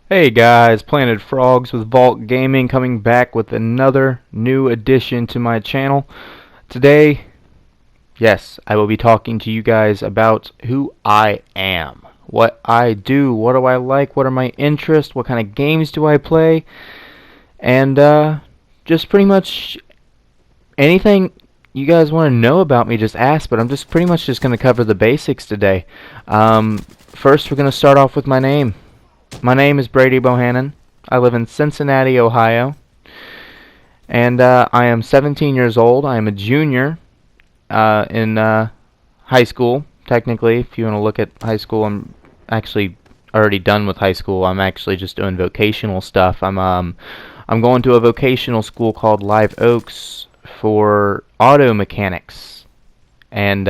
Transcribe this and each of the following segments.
Hey guys, Planet Frogs with Vault Gaming coming back with another new addition to my channel. Today, yes, I will be talking to you guys about who I am, what I do, what do I like, what are my interests, what kind of games do I play, and just pretty much anything you guys want to know about me, just ask, but I'm just pretty much just going to cover the basics today. First, we're going to start off with my name. My name is Brady Bohannon. I live in Cincinnati, Ohio, and I am 17 years old. I am a junior in high school. Technically, if you want to look at high school, I'm actually already done with high school. I'm actually just doing vocational stuff. I'm going to a vocational school called Live Oaks for auto mechanics, and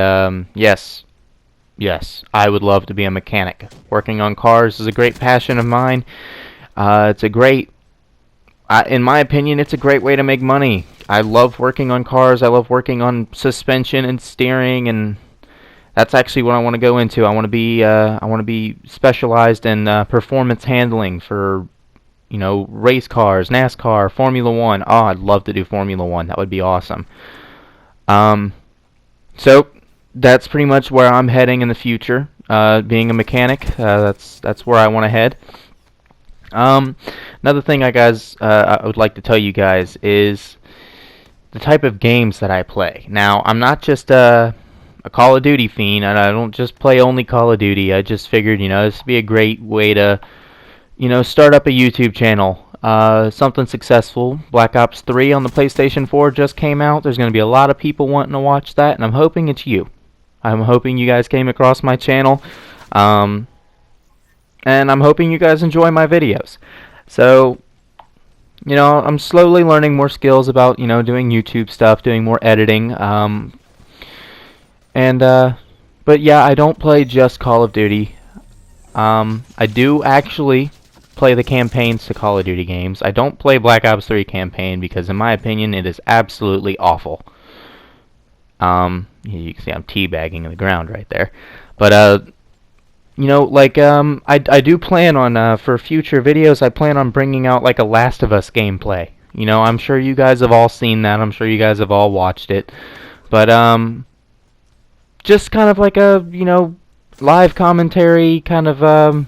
yes, I would love to be a mechanic. Working on cars is a great passion of mine. It's a great, in my opinion, it's a great way to make money. I love working on cars. I love working on suspension and steering, and that's actually what I want to go into. I want to be specialized in performance handling for, race cars, NASCAR, Formula One. Oh, I'd love to do Formula One. That would be awesome. So that's pretty much where I'm heading in the future. Being a mechanic, that's where I want to head. Another thing, I would like to tell you guys is the type of games that I play. Now, I'm not just a Call of Duty fiend, and I don't just play only Call of Duty. I just figured, this would be a great way to, start up a YouTube channel. Something successful. Black Ops 3 on the PlayStation 4 just came out. There's going to be a lot of people wanting to watch that, and I'm hoping it's you. I'm hoping you guys came across my channel, and I'm hoping you guys enjoy my videos. So, I'm slowly learning more skills about, doing YouTube stuff, doing more editing, but yeah, I don't play just Call of Duty. I do actually play the campaigns to Call of Duty games. I don't play Black Ops 3 campaign because, in my opinion, it is absolutely awful. You can see I'm teabagging in the ground right there. But, I do plan on, for future videos, I plan on bringing out, like, a Last of Us gameplay. I'm sure you guys have all seen that. I'm sure you guys have all watched it. But, just kind of like a, live commentary kind of,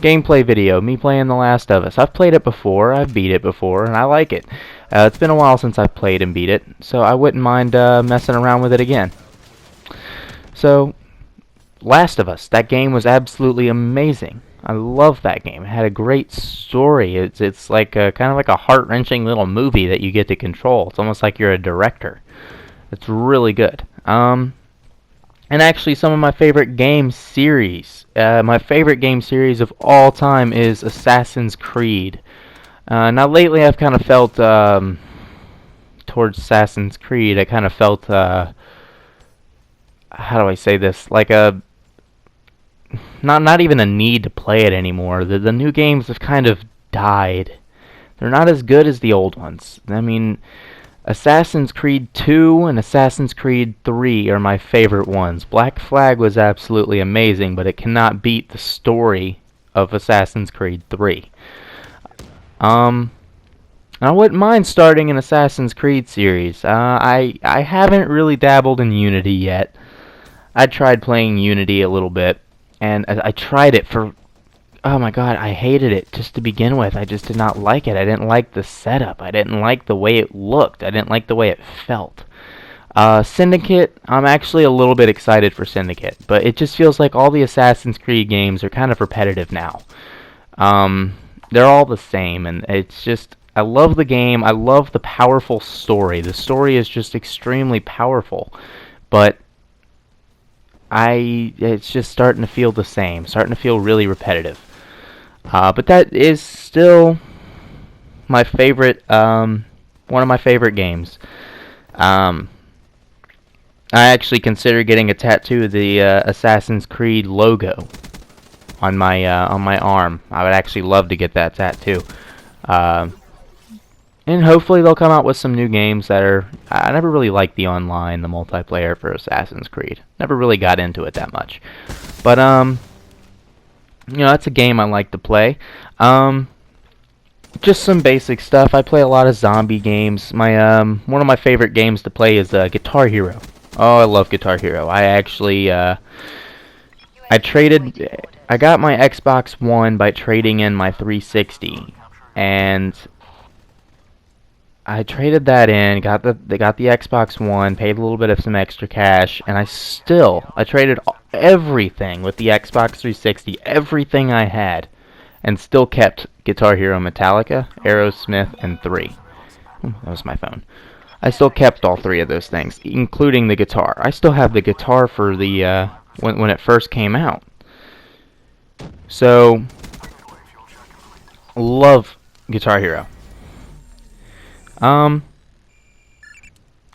gameplay video, me playing The Last of Us. I've played it before, I've beat it before, and I like it. It's been a while since I've played and beat it, so I wouldn't mind messing around with it again. So, Last of Us, that game was absolutely amazing. I love that game. It had a great story. It's like kind of like a heart-wrenching little movie that you get to control. It's almost like you're a director. It's really good. And actually, some of my favorite game series. My favorite game series of all time is Assassin's Creed. Now, lately, I've kind of felt towards Assassin's Creed. I kind of felt, how do I say this? Like a not even a need to play it anymore. The new games have kind of died. They're not as good as the old ones. I mean, Assassin's Creed 2 and Assassin's Creed 3 are my favorite ones. Black Flag was absolutely amazing, but it cannot beat the story of Assassin's Creed 3. I wouldn't mind starting an Assassin's Creed series. I haven't really dabbled in Unity yet. I tried playing Unity a little bit, and I tried it for... Oh my god, I hated it just to begin with. I just did not like it. I didn't like the setup. I didn't like the way it looked. I didn't like the way it felt. Syndicate, I'm actually a little bit excited for Syndicate, but it just feels like all the Assassin's Creed games are kind of repetitive now. They're all the same, and it's just... I love the game. I love the powerful story. The story is just extremely powerful, but it's just starting to feel the same. Starting to feel really repetitive. But that is still my favorite, one of my favorite games. I actually consider getting a tattoo of the Assassin's Creed logo on my arm. I would actually love to get that tattoo. And hopefully they'll come out with some new games that are... I never really liked the multiplayer for Assassin's Creed. Never really got into it that much. But, That's a game I like to play. Um, just some basic stuff. I play a lot of zombie games. My one of my favorite games to play is Guitar Hero. Oh, I love Guitar Hero. I actually I traded. I got my Xbox One by trading in my 360, and I traded that in. Got the Xbox One. Paid a little bit of some extra cash, and I traded everything with the Xbox 360. Everything I had, and still kept Guitar Hero Metallica, Aerosmith, and 3. That was my phone. I still kept all 3 of those things, including the guitar. I still have the guitar for the when it first came out. So, love Guitar Hero. Um,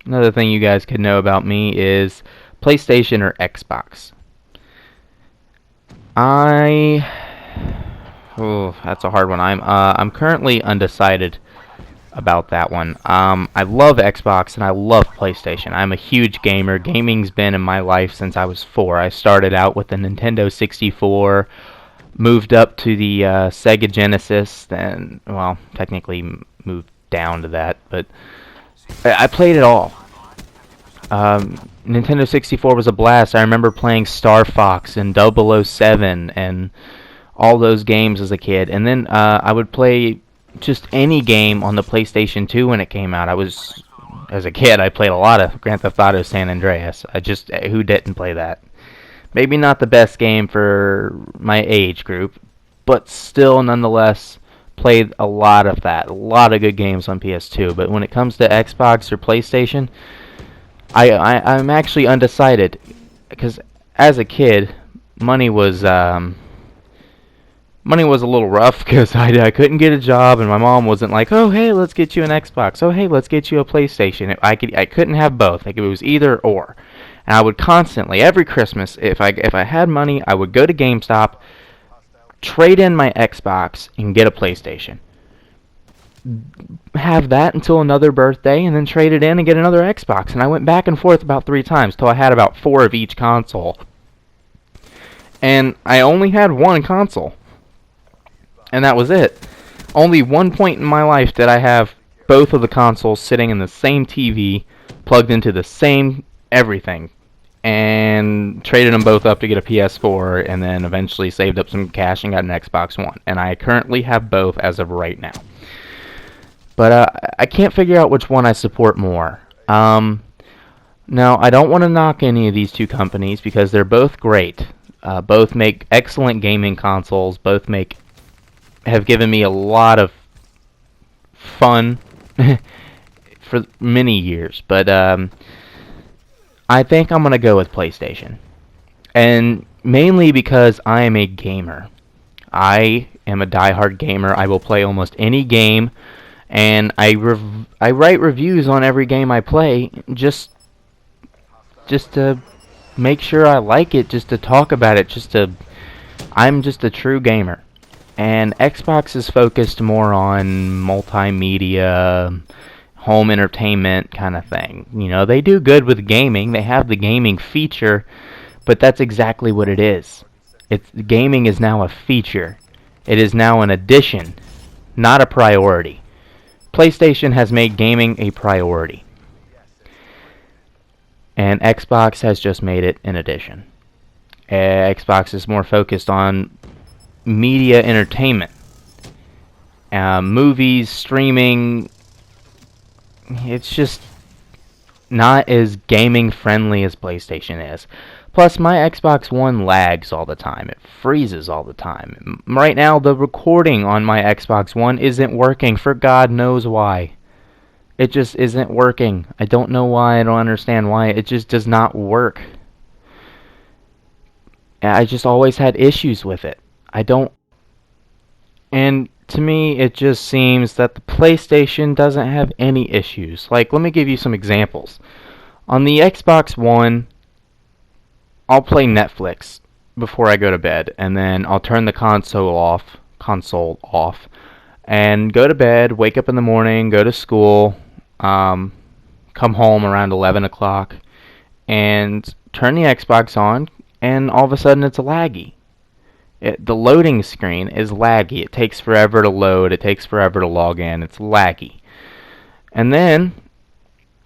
Another thing you guys could know about me is PlayStation or Xbox. That's a hard one. I'm currently undecided about that one. I love Xbox and I love PlayStation. I'm a huge gamer. Gaming's been in my life since I was 4. I started out with the Nintendo 64, moved up to the Sega Genesis, then, well, technically moved down to that, but I played it all. Nintendo 64 was a blast. I remember playing Star Fox and 007 and all those games as a kid. And then I would play just any game on the PlayStation 2 when it came out. As a kid, I played a lot of Grand Theft Auto San Andreas. Who didn't play that? Maybe not the best game for my age group, but still, nonetheless, played a lot of that. A lot of good games on PS2. But when it comes to Xbox or PlayStation, I'm actually undecided, because as a kid, money was a little rough, because I couldn't get a job, and my mom wasn't like, oh hey, let's get you an Xbox, oh hey, let's get you a PlayStation. I couldn't have both. Like, it was either or, and I would constantly, every Christmas, if I had money, I would go to GameStop, trade in my Xbox, and get a PlayStation. Have that until another birthday, and then trade it in and get another Xbox. And I went back and forth about 3 times till I had about 4 of each console. And I only had one console, and that was it. Only one point in my life did I have both of the consoles sitting in the same TV, plugged into the same everything, and traded them both up to get a PS4, and then eventually saved up some cash and got an Xbox One. And I currently have both as of right now. But I can't figure out which one I support more. Now, I don't want to knock any of these two companies because they're both great. Both make excellent gaming consoles. Both have given me a lot of fun for many years. But I think I'm going to go with PlayStation. And mainly because I am a gamer. I am a diehard gamer. I will play almost any game. And I write reviews on every game I play, just to make sure I like it, just to talk about it, I'm just a true gamer. And Xbox is focused more on multimedia, home entertainment kind of thing. They do good with gaming. They have the gaming feature, but that's exactly what it is. Gaming is now a feature. It is now an addition, not a priority. PlayStation has made gaming a priority, and Xbox has just made it an addition. Xbox is more focused on media entertainment, movies, streaming. It's just not as gaming friendly as PlayStation is. Plus, my Xbox One lags all the time. It freezes all the time. Right now, the recording on my Xbox One isn't working, for God knows why. It just isn't working. I don't know why. I don't understand why. It just does not work. I just always had issues with it. And to me, it just seems that the PlayStation doesn't have any issues. Like, let me give you some examples. On the Xbox One, I'll play Netflix before I go to bed, and then I'll turn the console off, and go to bed, wake up in the morning, go to school, come home around 11 o'clock, and turn the Xbox on, and all of a sudden it's laggy. The loading screen is laggy. It takes forever to load. It takes forever to log in. It's laggy. And then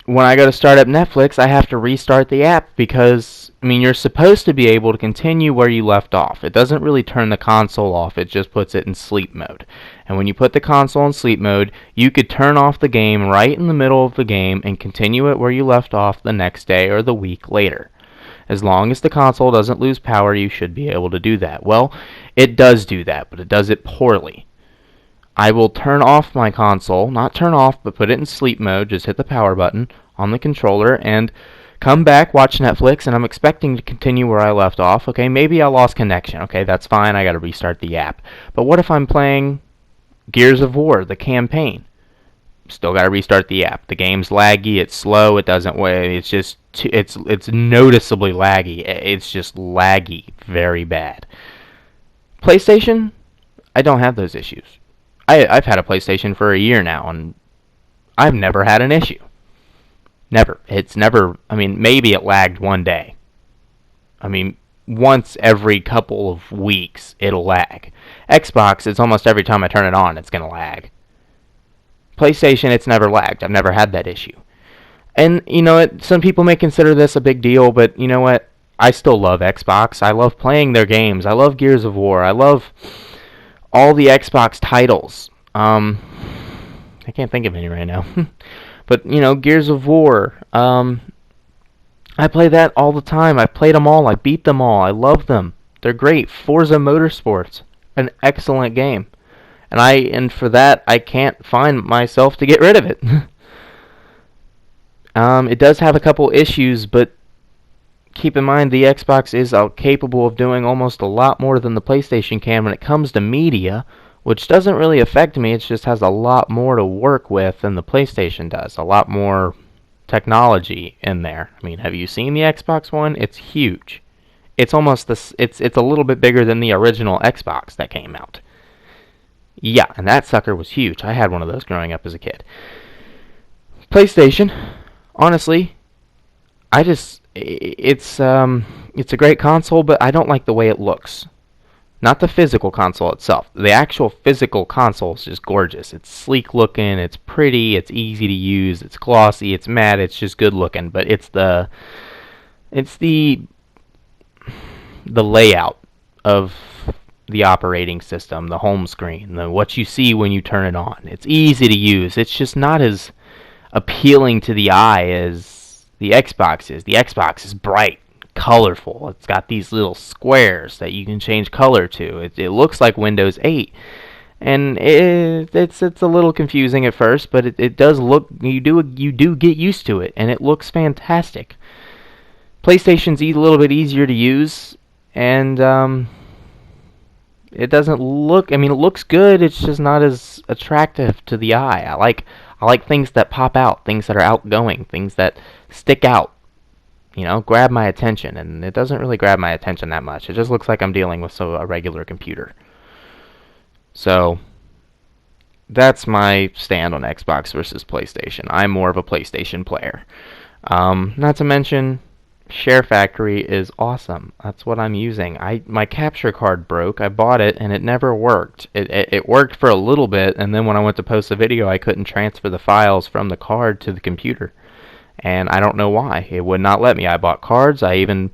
when I go to start up Netflix, I have to restart the app because, I mean, you're supposed to be able to continue where you left off. It doesn't really turn the console off, it just puts it in sleep mode. And when you put the console in sleep mode, you could turn off the game right in the middle of the game and continue it where you left off the next day or the week later. As long as the console doesn't lose power, you should be able to do that. Well, it does do that, but it does it poorly. I will turn off my console, not turn off, but put it in sleep mode, just hit the power button on the controller, and come back, watch Netflix, and I'm expecting to continue where I left off. Okay, maybe I lost connection. Okay, that's fine, I gotta restart the app. But what if I'm playing Gears of War, the campaign? Still gotta restart the app. The game's laggy, it's slow, it doesn't wait, it's just, it's noticeably laggy. It's just laggy, very bad. PlayStation, I don't have those issues. I've had a PlayStation for a year now, and I've never had an issue. Never. It's never, I mean, maybe it lagged one day. I mean, once every couple of weeks, it'll lag. Xbox, it's almost every time I turn it on, it's going to lag. PlayStation, it's never lagged. I've never had that issue. And, you know, some people may consider this a big deal, but you know what? I still love Xbox. I love playing their games. I love Gears of War. I love all the Xbox titles. I can't think of any right now. But, you know, Gears of War. I play that all the time. I played them all. I beat them all. I love them. They're great. Forza Motorsports, an excellent game. And for that, I can't find myself to get rid of it. It does have a couple issues, but keep in mind the Xbox is capable of doing almost a lot more than the PlayStation can when it comes to media, which doesn't really affect me. It just has a lot more to work with than the PlayStation does. A lot more technology in there. I mean, have you seen the Xbox One? It's huge. It's almost this. It's a little bit bigger than the original Xbox that came out. Yeah, and that sucker was huge. I had one of those growing up as a kid. PlayStation, honestly, it's a great console, but I don't like the way it looks. Not the physical console itself. The actual physical console is just gorgeous. It's sleek looking, it's pretty, it's easy to use, it's glossy, it's matte, it's just good looking. But it's the layout of the operating system, the home screen, what you see when you turn it on. It's easy to use. It's just not as appealing to the eye as the Xbox is. The Xbox is bright, colorful. It's got these little squares that you can change color to. It looks like Windows 8, and it's a little confusing at first, but it does look. You do get used to it, and it looks fantastic. PlayStation's a little bit easier to use, and it doesn't look. I mean, it looks good. It's just not as attractive to the eye. I like things that pop out, things that are outgoing, things that stick out. You know, grab my attention, and it doesn't really grab my attention that much. It just looks like I'm dealing with a regular computer. So, that's my stand on Xbox versus PlayStation. I'm more of a PlayStation player. Not to mention, SHAREfactory is awesome. That's what I'm using. My capture card broke. I bought it, and it never worked. It worked for a little bit, and then when I went to post a video, I couldn't transfer the files from the card to the computer. And I don't know why. It would not let me. I bought cards. I even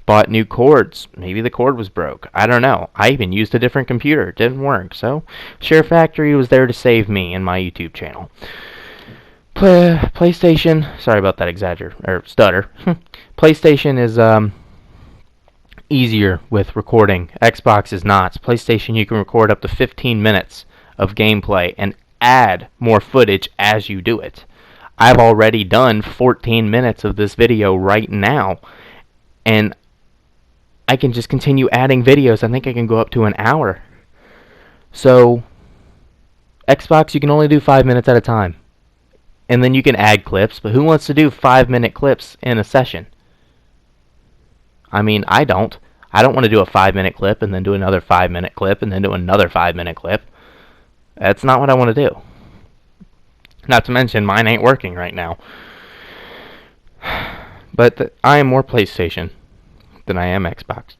bought new cords. Maybe the cord was broke. I don't know. I even used a different computer. It didn't work. So, SHAREfactory was there to save me and my YouTube channel. PlayStation. Sorry about that stutter. PlayStation is easier with recording. Xbox is not. PlayStation, you can record up to 15 minutes of gameplay and add more footage as you do it. I've already done 14 minutes of this video right now, and I can just continue adding videos. I think I can go up to an hour. So, Xbox, you can only do 5 minutes at a time. And then you can add clips, but who wants to do 5-minute clips in a session? I mean, I don't. I don't want to do a 5-minute clip and then do another 5-minute clip and then do another 5-minute clip. That's not what I want to do. Not to mention, mine ain't working right now. But I am more PlayStation than I am Xbox.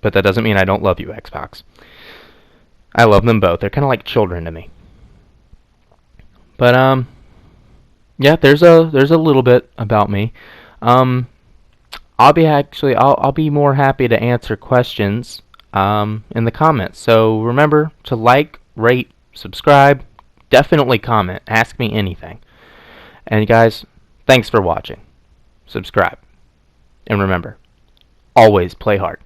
But that doesn't mean I don't love you, Xbox. I love them both. They're kind of like children to me. But yeah, there's a little bit about me. I'll be more happy to answer questions in the comments. So remember to like, rate, subscribe, definitely comment, ask me anything. And guys, thanks for watching. Subscribe. And remember, always play hard.